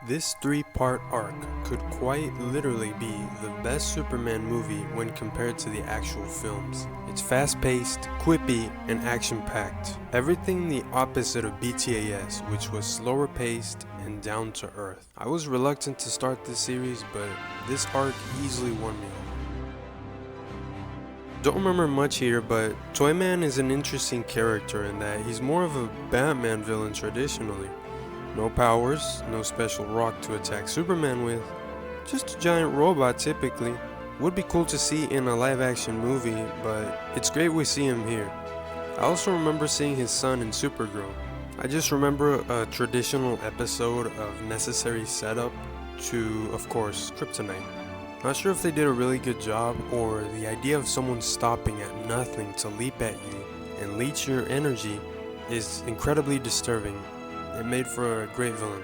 This three-part arc could quite literally be the best Superman movie when compared to the actual films. It's fast-paced, quippy, and action-packed. Everything the opposite of BTAS, which was slower-paced and down-to-earth. I was reluctant to start this series, but this arc easily won me over. Don't remember much here, but Toyman is an interesting character in that he's more of a Batman villain traditionally. No powers, no special rock to attack Superman with, just a giant robot typically. Would be cool to see in a live action movie, but it's great we see him here. I also remember seeing his son in Supergirl. I just remember a traditional episode of necessary setup to, of course, Kryptonite. Not sure if they did a really good job, or the idea of someone stopping at nothing to leap at you and leech your energy is incredibly disturbing. It made for a great villain.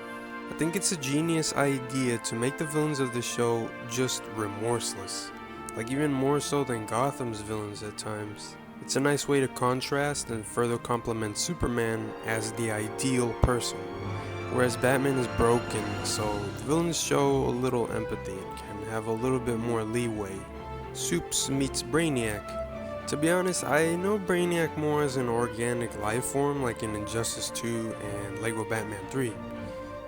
I think it's a genius idea to make the villains of the show just remorseless, like even more so than Gotham's villains at times. It's a nice way to contrast and further complement Superman as the ideal person, whereas Batman is broken, so the villains show a little empathy and can have a little bit more leeway. Supes meets Brainiac. To be honest, I know Brainiac more as an organic life form like in Injustice 2 and Lego Batman 3.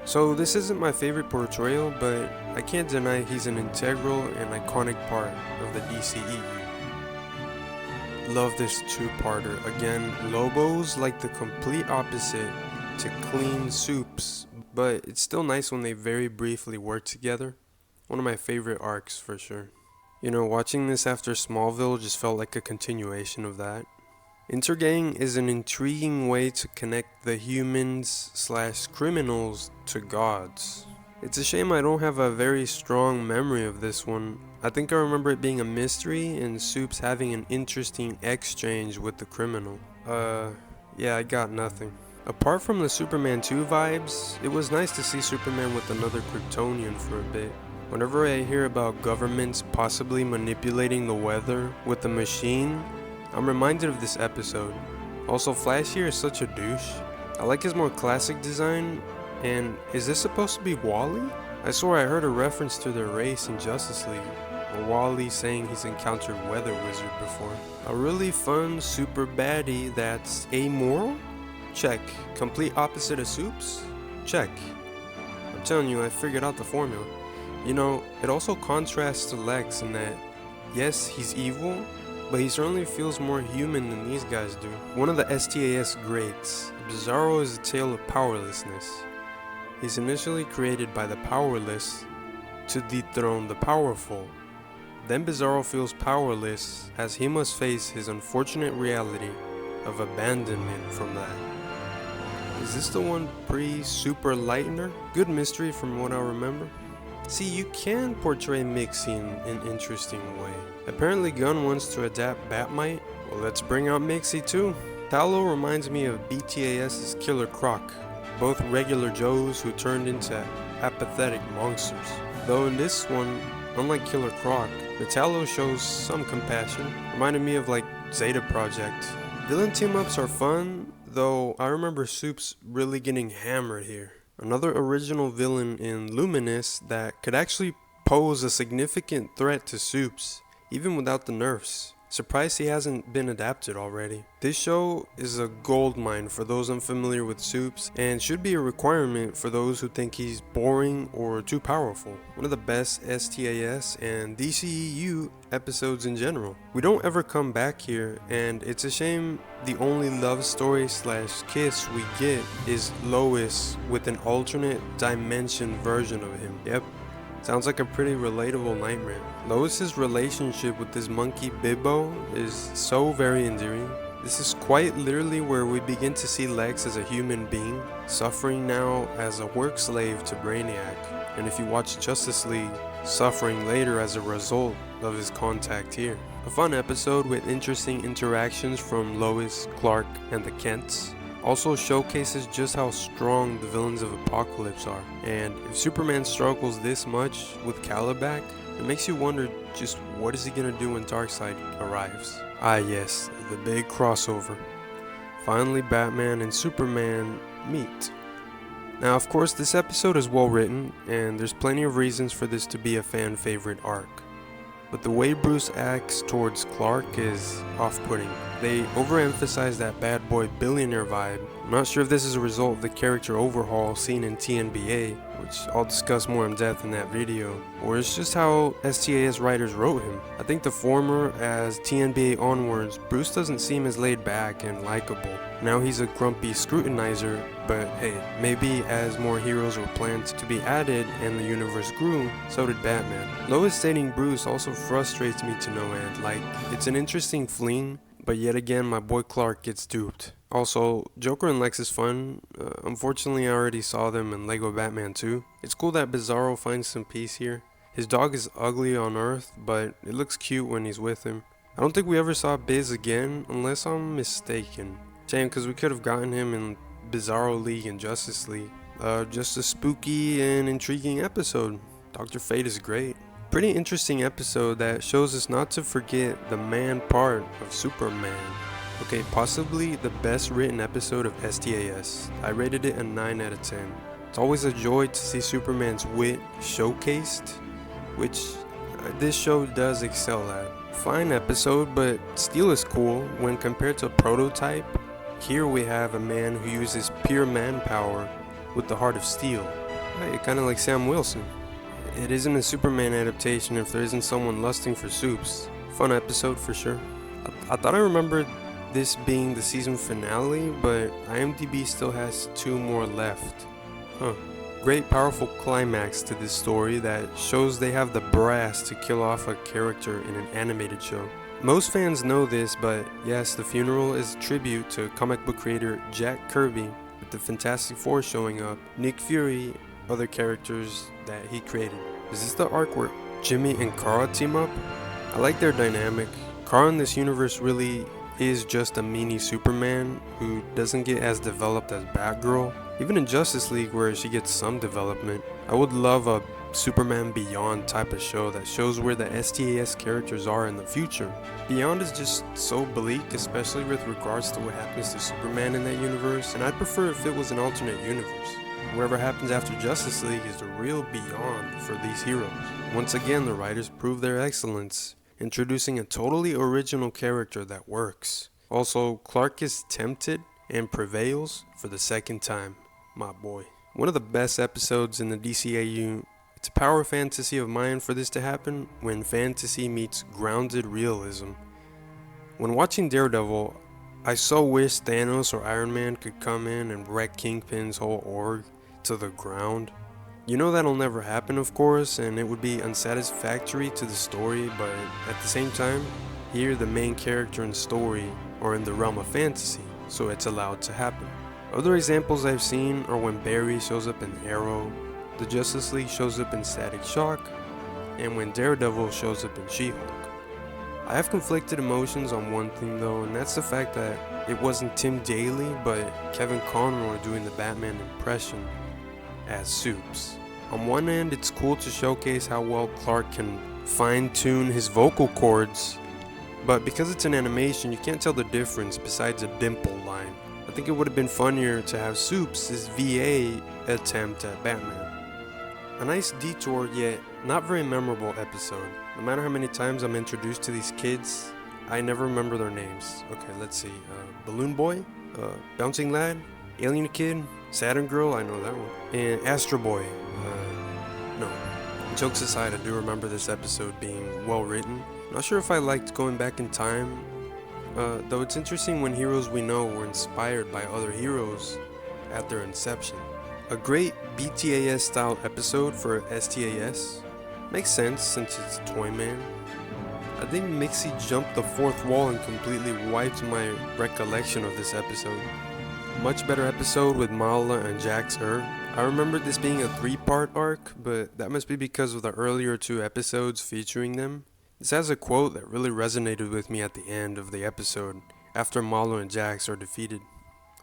So this isn't my favorite portrayal, but I can't deny he's an integral and iconic part of the DCEU. Love this two-parter. Again, Lobo's like the complete opposite to clean Supes, but it's still nice when they very briefly work together. One of my favorite arcs for sure. You know, watching this after Smallville just felt like a continuation of that. Intergang is an intriguing way to connect the humans/criminals to gods. It's a shame I don't have a very strong memory of this one. I think I remember it being a mystery and Supes having an interesting exchange with the criminal. Yeah, I got nothing. Apart from the Superman 2 vibes, it was nice to see Superman with another Kryptonian for a bit. Whenever I hear about governments possibly manipulating the weather with a machine, I'm reminded of this episode. Also, Flash here is such a douche. I like his more classic design, and is this supposed to be Wally? I swore I heard a reference to their race in Justice League, or Wally saying he's encountered Weather Wizard before. A really fun super baddie that's amoral? Check. Complete opposite of Supes? Check. I'm telling you, I figured out the formula. You know, it also contrasts to Lex in that, yes, he's evil, but he certainly feels more human than these guys do. One of the STAS greats, Bizarro is a tale of powerlessness. He's initially created by the powerless to dethrone the powerful. Then Bizarro feels powerless as he must face his unfortunate reality of abandonment from that. Is this the one pre-Super Lightner? Good mystery from what I remember. See, you can portray Mixie in an interesting way. Apparently Gunn wants to adapt Batmite. Well, let's bring out Mixie too. Tallow reminds me of BTAS's Killer Croc, both regular Joes who turned into apathetic monsters. Though in this one, unlike Killer Croc, the Tallow shows some compassion. Reminded me of like Zeta Project. Villain team-ups are fun, though I remember Supes really getting hammered here. Another original villain in Luminous that could actually pose a significant threat to Supes, even without the nerfs. Surprised he hasn't been adapted already. This show is a goldmine for those unfamiliar with Supes, and should be a requirement for those who think he's boring or too powerful. One of the best STAS and DCEU episodes in general. We don't ever come back here, and it's a shame the only love story / kiss we get is Lois with an alternate dimension version of him. Yep. Sounds like a pretty relatable nightmare. Lois's relationship with this monkey Bibbo is so very endearing. This is quite literally where we begin to see Lex as a human being, suffering now as a work slave to Brainiac, and if you watch Justice League, suffering later as a result of his contact here. A fun episode with interesting interactions from Lois, Clark, and the Kents. Also showcases just how strong the villains of Apocalypse are, and if Superman struggles this much with Calibac, it makes you wonder just what is he gonna do when Darkseid arrives. Ah yes, the big crossover. Finally Batman and Superman meet. Now of course this episode is well written, and there's plenty of reasons for this to be a fan favorite arc. But the way Bruce acts towards Clark is off-putting. They overemphasize that bad boy billionaire vibe. I'm not sure if this is a result of the character overhaul seen in TNBA, which I'll discuss more in depth in that video, or it's just how STAS writers wrote him. I think the former, as TNBA onwards, Bruce doesn't seem as laid back and likable. Now he's a grumpy scrutinizer, but hey, maybe as more heroes were planned to be added and the universe grew, so did Batman. Lois dating Bruce also frustrates me to no end. Like, it's an interesting fling, but yet again my boy Clark gets duped. Also, Joker and Lex is fun. Unfortunately I already saw them in Lego Batman 2. It's cool that Bizarro finds some peace here. His dog is ugly on Earth, but it looks cute when he's with him. I don't think we ever saw Biz again, unless I'm mistaken. Shame, because we could have gotten him in Bizarro League and Justice League. Just a spooky and intriguing episode. Dr. Fate is great. Pretty interesting episode that shows us not to forget the man part of Superman. Okay, possibly the best written episode of STAS. I rated it a 9 out of 10. It's always a joy to see Superman's wit showcased, which this show does excel at. Fine episode, but Steel is cool when compared to Prototype. Here we have a man who uses pure manpower with the heart of steel. Right, kind of like Sam Wilson. It isn't a Superman adaptation if there isn't someone lusting for soups. Fun episode for sure. I thought I remembered this being the season finale, but IMDb still has 2 more left. Great powerful climax to this story that shows they have the brass to kill off a character in an animated show. Most fans know this, but yes, The Funeral is a tribute to comic book creator Jack Kirby, with the Fantastic Four showing up, Nick Fury, other characters that he created. Is this the arc where Jimmy and Kara team up? I like their dynamic. Kara in this universe really is just a mini Superman who doesn't get as developed as Batgirl. Even in Justice League, where she gets some development, I would love a Superman Beyond type of show that shows where the STAS characters are in the future. Beyond is just so bleak, especially with regards to what happens to Superman in that universe, and I'd prefer if it was an alternate universe. Whatever happens after Justice League is the real beyond for these heroes. Once again, the writers prove their excellence, introducing a totally original character that works. Also, Clark is tempted and prevails for the second time. My boy. One of the best episodes in the DCAU. It's a power fantasy of mine for this to happen when fantasy meets grounded realism. When watching Daredevil, I so wish Thanos or Iron Man could come in and wreck Kingpin's whole org to the ground. You know that'll never happen, of course, and it would be unsatisfactory to the story, but at the same time, here the main character and story are in the realm of fantasy, so it's allowed to happen. Other examples I've seen are when Barry shows up in Arrow, the Justice League shows up in Static Shock, and when Daredevil shows up in She-Hulk. I have conflicted emotions on one thing though, and that's the fact that it wasn't Tim Daly but Kevin Conroy doing the Batman impression as Supes. On one end, it's cool to showcase how well Clark can fine-tune his vocal cords, but because it's an animation, you can't tell the difference besides a dimple line. I think it would have been funnier to have Supes' VA attempt at Batman. A nice detour, yet not very memorable episode. No matter how many times I'm introduced to these kids, I never remember their names. Okay, let's see. Balloon Boy, Bouncing Lad, Alien Kid, Saturn Girl, I know that one, and Astro Boy. No. Jokes aside, I do remember this episode being well written. Not sure if I liked going back in time, though it's interesting when heroes we know were inspired by other heroes at their inception. A great BTAS style episode for STAS. Makes sense since it's Toyman. I think Mixie jumped the fourth wall and completely wiped my recollection of this episode. Much better episode with Mala and Jax I remember this being a 3-part arc, but that must be because of the earlier 2 episodes featuring them. This has a quote that really resonated with me at the end of the episode, after Mala and Jax are defeated.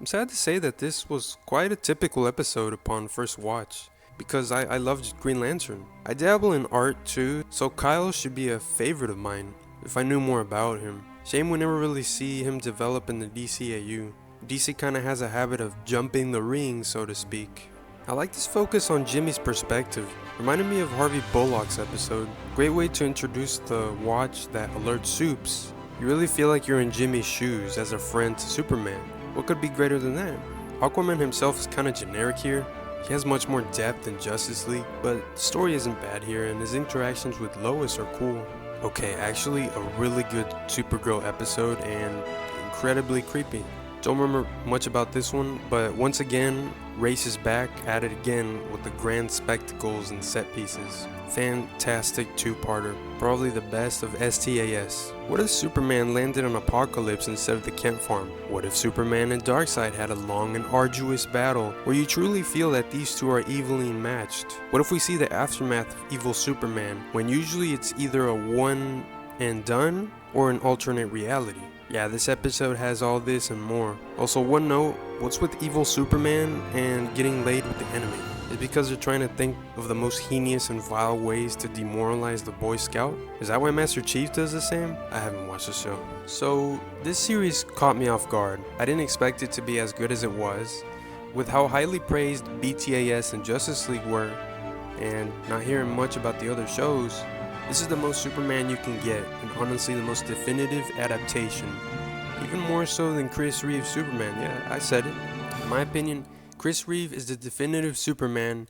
I'm sad to say that this was quite a typical episode upon first watch, because I loved Green Lantern. I dabble in art too, so Kyle should be a favorite of mine if I knew more about him. Shame we never really see him develop in the DCAU. DC kinda has a habit of jumping the ring, so to speak. I like this focus on Jimmy's perspective. Reminded me of Harvey Bullock's episode. Great way to introduce the watch that alerts Soups. You really feel like you're in Jimmy's shoes as a friend to Superman. What could be greater than that? Aquaman himself is kinda generic here. He has much more depth than Justice League, but the story isn't bad here and his interactions with Lois are cool. Okay, actually a really good Supergirl episode and incredibly creepy. Don't remember much about this one, but once again, Race is back at it again with the grand spectacles and set pieces. Fantastic two-parter, probably the best of STAS. What if Superman landed on Apokolips instead of the Kent farm? What if Superman and Darkseid had a long and arduous battle where you truly feel that these two are evenly matched? What if we see the aftermath of evil Superman when usually it's either a one and done or an alternate reality? Yeah, this episode has all this and more. Also, one note, what's with evil Superman and getting laid with the enemy? Is it because they're trying to think of the most heinous and vile ways to demoralize the Boy Scout? Is that why Master Chief does the same? I haven't watched the show. So, this series caught me off guard. I didn't expect it to be as good as it was. With how highly praised BTAS and Justice League were, and not hearing much about the other shows, this is the most Superman you can get, and honestly the most definitive adaptation. Even more so than Chris Reeve's Superman, yeah, I said it. In my opinion, Chris Reeve is the definitive Superman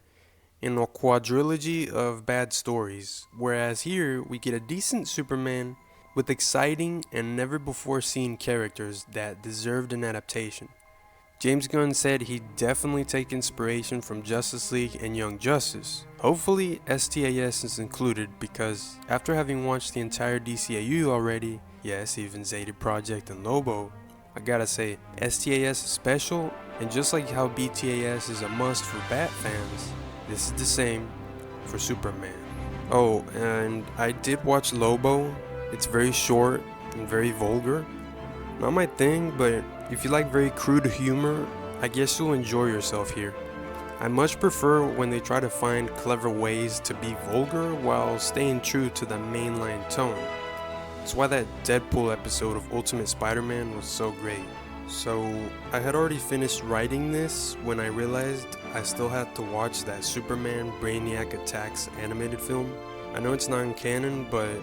in a quadrilogy of bad stories, whereas here we get a decent Superman with exciting and never before seen characters that deserved an adaptation. James Gunn said he'd definitely take inspiration from Justice League and Young Justice. Hopefully STAS is included because after having watched the entire DCAU already, yes, even Zeta Project and Lobo, I gotta say, STAS is special, and just like how BTAS is a must for Bat fans, this is the same for Superman. Oh, and I did watch Lobo. It's very short and very vulgar. Not my thing, but if you like very crude humor, I guess you'll enjoy yourself here. I much prefer when they try to find clever ways to be vulgar while staying true to the mainline tone. That's why that Deadpool episode of Ultimate Spider-Man was so great. So, I had already finished writing this when I realized I still had to watch that Superman Brainiac Attacks animated film. I know it's non-canon, but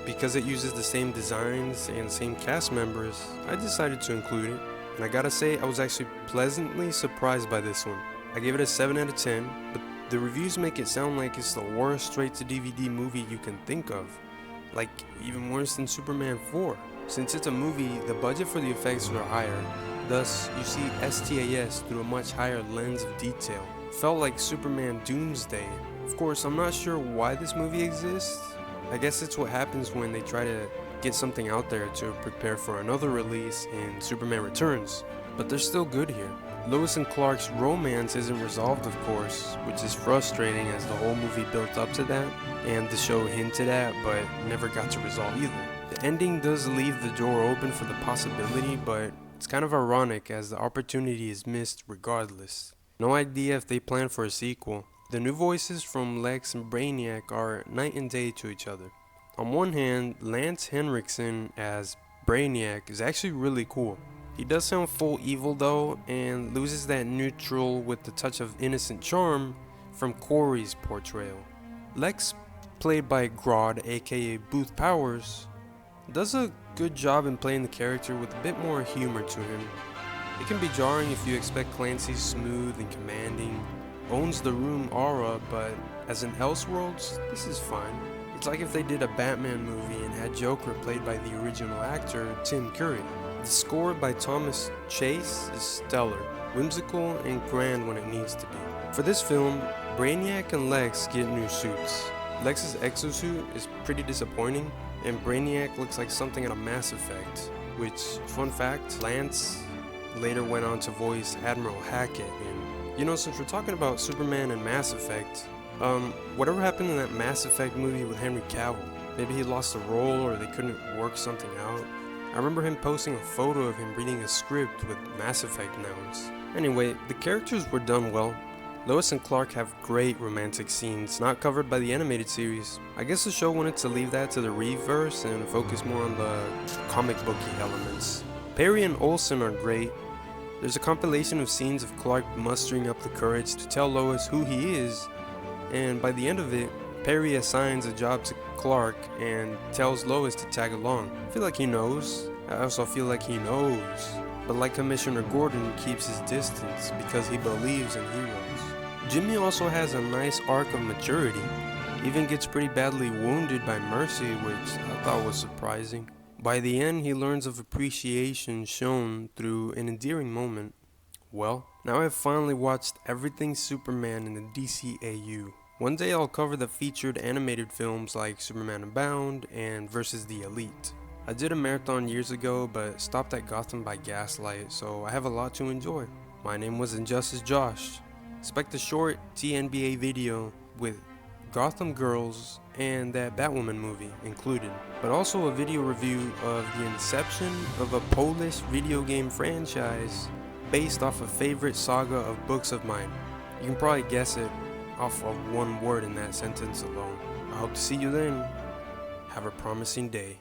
because it uses the same designs and the same cast members, I decided to include it. And I gotta say, I was actually pleasantly surprised by this one. I gave it a 7 out of 10, but the reviews make it sound like it's the worst straight-to-DVD movie you can think of. Like, even worse than Superman 4. Since it's a movie, the budget for the effects are higher. Thus, you see STAS through a much higher lens of detail. Felt like Superman Doomsday. Of course, I'm not sure why this movie exists. I guess it's what happens when they try to get something out there to prepare for another release in Superman Returns. But they're still good here. Lois and Clark's romance isn't resolved, of course, which is frustrating as the whole movie built up to that, and the show hinted at, but never got to resolve either. The ending does leave the door open for the possibility, but it's kind of ironic as the opportunity is missed regardless. No idea if they plan for a sequel. The new voices from Lex and Brainiac are night and day to each other. On one hand, Lance Henriksen as Brainiac is actually really cool. He does sound full evil though, and loses that neutral with the touch of innocent charm from Corey's portrayal. Lex, played by Grodd aka Booth Powers, does a good job in playing the character with a bit more humor to him. It can be jarring if you expect Clancy's smooth and commanding, owns the room aura, but as in Elseworlds, this is fine. It's like if they did a Batman movie and had Joker played by the original actor, Tim Curry. The score by Thomas Chase is stellar, whimsical and grand when it needs to be. For this film, Brainiac and Lex get new suits. Lex's exosuit is pretty disappointing, and Brainiac looks like something out of Mass Effect, which, fun fact, Lance later went on to voice Admiral Hackett in. You know, since we're talking about Superman and Mass Effect, whatever happened in that Mass Effect movie with Henry Cavill? Maybe he lost a role or they couldn't work something out. I remember him posting a photo of him reading a script with Mass Effect nouns. Anyway, the characters were done well. Lois and Clark have great romantic scenes not covered by the animated series. I guess the show wanted to leave that to the Reverse and focus more on the comic booky elements. Perry and Olsen are great. There's a compilation of scenes of Clark mustering up the courage to tell Lois who he is, and by the end of it, Perry assigns a job to Clark and tells Lois to tag along. I feel like he knows. I also feel like he knows. But like Commissioner Gordon, keeps his distance because he believes in heroes. Jimmy also has a nice arc of maturity. Even gets pretty badly wounded by Mercy, which I thought was surprising. By the end, he learns of appreciation shown through an endearing moment. Well, now I've finally watched everything Superman in the DCAU. One day I'll cover the featured animated films like Superman Unbound and Versus the Elite. I did a marathon years ago but stopped at Gotham by Gaslight, so I have a lot to enjoy. My name was Injustice Josh. Expect a short TNBA video with Gotham Girls and that Batwoman movie included, but also a video review of the inception of a Polish video game franchise based off a favorite saga of books of mine. You can probably guess it off of one word in that sentence alone. I hope to see you then. Have a promising day.